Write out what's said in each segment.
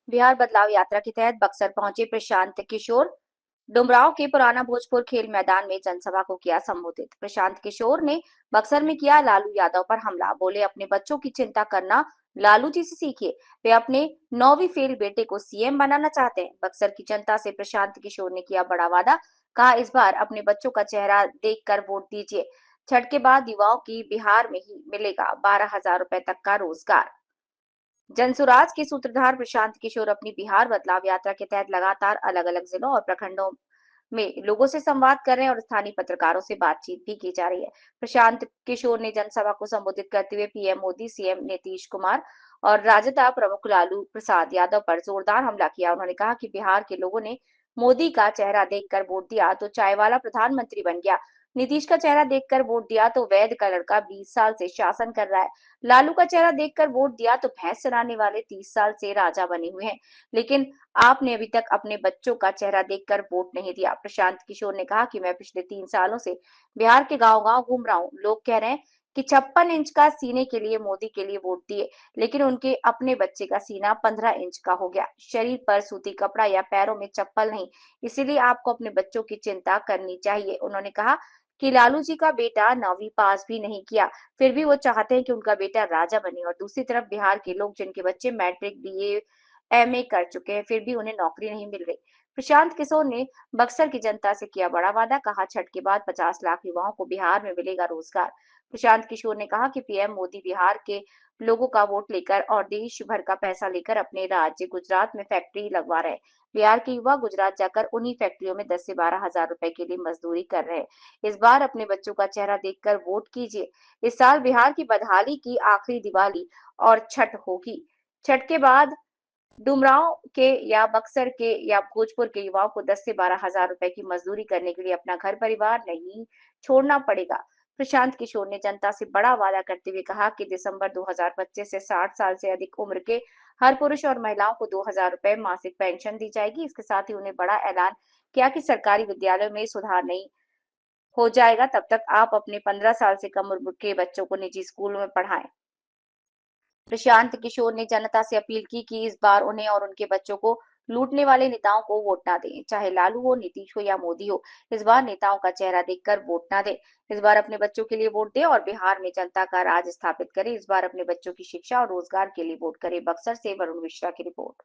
बिहार बदलाव यात्रा के तहत बक्सर पहुंचे प्रशांत किशोर। डुमरांव के पुराना भोजपुर खेल मैदान में जनसभा को किया संबोधित। प्रशांत किशोर ने बक्सर में किया लालू यादव पर हमला। बोले अपने बच्चों की चिंता करना लालू जी से सीखिए, वे अपने 9वीं फेल बेटे को सीएम बनाना चाहते हैं। बक्सर की जनता से प्रशांत किशोर ने किया बड़ा वादा, कहा इस बार अपने बच्चों का चेहरा देखकर वोट दीजिए। छठ के बाद युवाओं की बिहार में ही मिलेगा 12,000 रुपए तक का रोजगार। जनसुराज के सूत्रधार प्रशांत किशोर अपनी बिहार बदलाव यात्रा के तहत लगातार अलग अलग जिलों और प्रखंडों में लोगों से संवाद कर रहे हैं और स्थानीय पत्रकारों से बातचीत भी की जा रही है। प्रशांत किशोर ने जनसभा को संबोधित करते हुए पीएम मोदी, सीएम नीतीश कुमार और राजद प्रमुख लालू प्रसाद यादव पर जोरदार हमला किया। उन्होंने कहा कि बिहार के लोगों ने मोदी का चेहरा देखकर वोट दिया तो चाय वाला प्रधानमंत्री बन गया, नीतीश का चेहरा देखकर वोट दिया तो वैद का लड़का 20 साल से शासन कर रहा है, लालू का चेहरा देखकर वोट दिया तो भैंस चराने वाले 30 साल से राजा बने हुए हैं, लेकिन आपने अभी तक अपने बच्चों का चेहरा देखकर वोट नहीं दिया। प्रशांत किशोर ने कहा कि मैं पिछले 3 सालों से बिहार के गांव-गांव घूम रहा हूं। लोग कह रहे हैं कि 56 इंच का सीने के लिए मोदी के लिए वोट दिए, लेकिन उनके अपने बच्चे का सीना 15 इंच का हो गया। शरीर पर सूती कपड़ा या पैरों में चप्पल नहीं, इसीलिए आपको अपने बच्चों की चिंता करनी चाहिए। उन्होंने कहा कि लालू जी का बेटा 9वीं पास भी नहीं किया, फिर भी वो चाहते हैं कि उनका बेटा राजा बने। और दूसरी तरफ बिहार के लोग जिनके बच्चे मैट्रिक, बीए, एमए कर चुके हैं, फिर भी उन्हें नौकरी नहीं मिल रही। प्रशांत किशोर ने बक्सर की जनता से किया बड़ा वादा, कहा छठ के बाद 50 लाख युवाओं को बिहार में मिलेगा रोजगार। प्रशांत किशोर ने कहा कि पीएम मोदी बिहार के लोगों का वोट लेकर और देश भर का पैसा लेकर अपने राज्य गुजरात में फैक्ट्री लगवा रहे हैं। बिहार के युवा गुजरात जाकर उन्हीं फैक्ट्रियों में 10 से 12,000 रुपए के लिए मजदूरी कर रहे हैं। इस बार अपने बच्चों का चेहरा देखकर वोट कीजिए। इस साल बिहार की बदहाली की आखिरी दिवाली और छठ होगी। छठ के बाद डुमरांव के या बक्सर के या भोजपुर के युवाओं को 10 से 12,000 रुपए की मजदूरी करने के लिए अपना घर परिवार नहीं छोड़ना पड़ेगा। प्रशांत किशोर ने जनता से बड़ा वादा करते हुए कहा कि दिसंबर 2025 से 60 साल से अधिक उम्र के हर पुरुष और महिलाओं को 2,000 रुपए मासिक पेंशन दी जाएगी। इसके साथ ही उन्हें बड़ा ऐलान किया कि सरकारी विद्यालयों में सुधार नहीं हो जाएगा तब तक आप अपने 15 साल से कम उम्र के बच्चों को निजी स्कूलों में पढ़ाएं। प्रशांत किशोर ने जनता से अपील की कि इस बार उन्हें और उनके बच्चों को लूटने वाले नेताओं को वोट ना दें, चाहे लालू हो, नीतीश हो या मोदी हो। इस बार नेताओं का चेहरा देखकर वोट ना दें। इस बार अपने बच्चों के लिए वोट दें और बिहार में जनता का राज स्थापित करें। इस बार अपने बच्चों की शिक्षा और रोजगार के लिए वोट करें। बक्सर से वरुण मिश्रा की रिपोर्ट।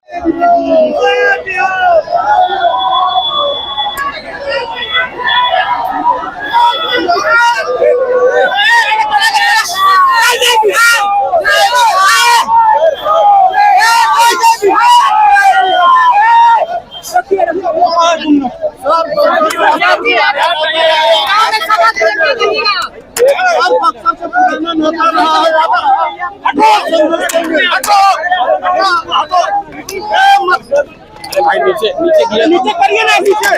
भाई नीचे नीचे नीचे करिए ना, नीचे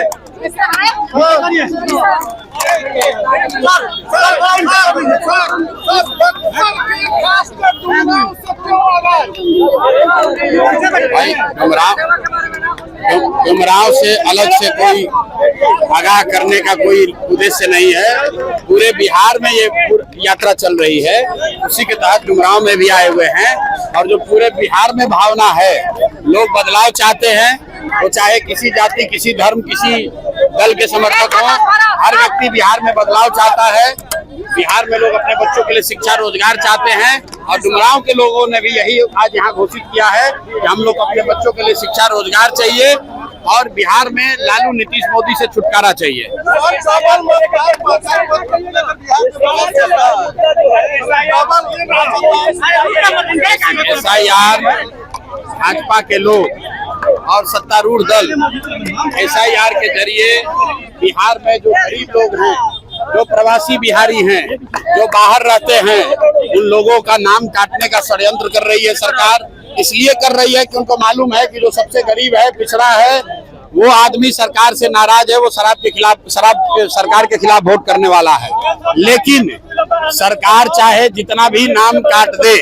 भाई डुमरांव से अलग से कोई आगाह करने का कोई उद्देश्य नहीं है। पूरे बिहार में ये यात्रा चल रही है, उसी के तहत डुमरांव में भी आए हुए हैं। और जो पूरे बिहार में भावना है, लोग बदलाव चाहते हैं, वो चाहे किसी जाति, किसी धर्म, किसी दल के समर्थक हो, हर व्यक्ति बिहार में बदलाव चाहता है। बिहार में लोग अपने बच्चों के लिए शिक्षा, रोजगार चाहते हैं और डुमरांव के लोगों ने भी यही आज यहाँ घोषित किया है कि हम लोग अपने बच्चों के लिए शिक्षा, रोजगार चाहिए और बिहार में लालू, नीतीश, मोदी से छुटकारा चाहिए। SIR भाजपा के लोग और सत्तारूढ़ दल SIR के जरिए बिहार में जो गरीब लोग हैं, जो प्रवासी बिहारी हैं, जो बाहर रहते हैं, उन लोगों का नाम काटने का षड्यंत्र कर रही है सरकार। इसलिए कर रही है कि उनको मालूम है कि जो सबसे गरीब है, पिछड़ा है, वो आदमी सरकार से नाराज है, वो सरकार के खिलाफ वोट करने वाला है। लेकिन सरकार चाहे जितना भी नाम काट दे,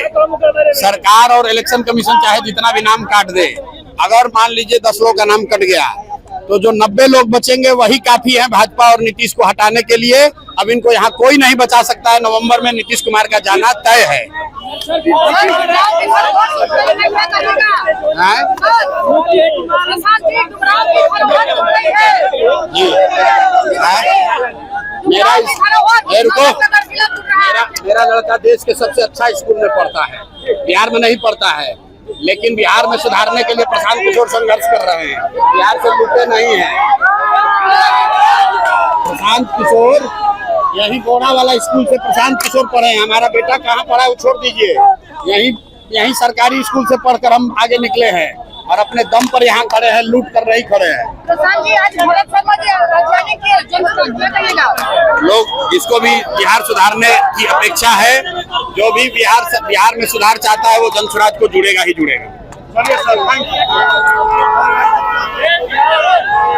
सरकार और इलेक्शन कमीशन चाहे जितना भी नाम काट दे, अगर मान लीजिए 10 लोगों का नाम कट गया तो जो 90 लोग बचेंगे वही काफी है भाजपा और नीतीश को हटाने के लिए। अब इनको यहाँ कोई नहीं बचा सकता है। नवंबर में नीतीश कुमार का जाना तय है। जी मेरा लड़का देश के सबसे अच्छा स्कूल में पढ़ता है, बिहार में नहीं पढ़ता है, लेकिन बिहार में सुधारने के लिए प्रशांत किशोर संघर्ष कर रहे हैं। बिहार से लुटे नहीं हैं। प्रशांत किशोर यही गोड़ा वाला स्कूल से प्रशांत किशोर पढ़े हैं। हमारा बेटा कहाँ पढ़ा वो छोड़ दीजिए, यही सरकारी स्कूल से पढ़कर हम आगे निकले हैं और अपने दम पर यहाँ खड़े हैं, लूट कर नहीं खड़े हैं। लोग इसको भी बिहार सुधारने की अपेक्षा है। जो भी बिहार में सुधार चाहता है वो जनसुराज को जुड़ेगा ही जुड़ेगा।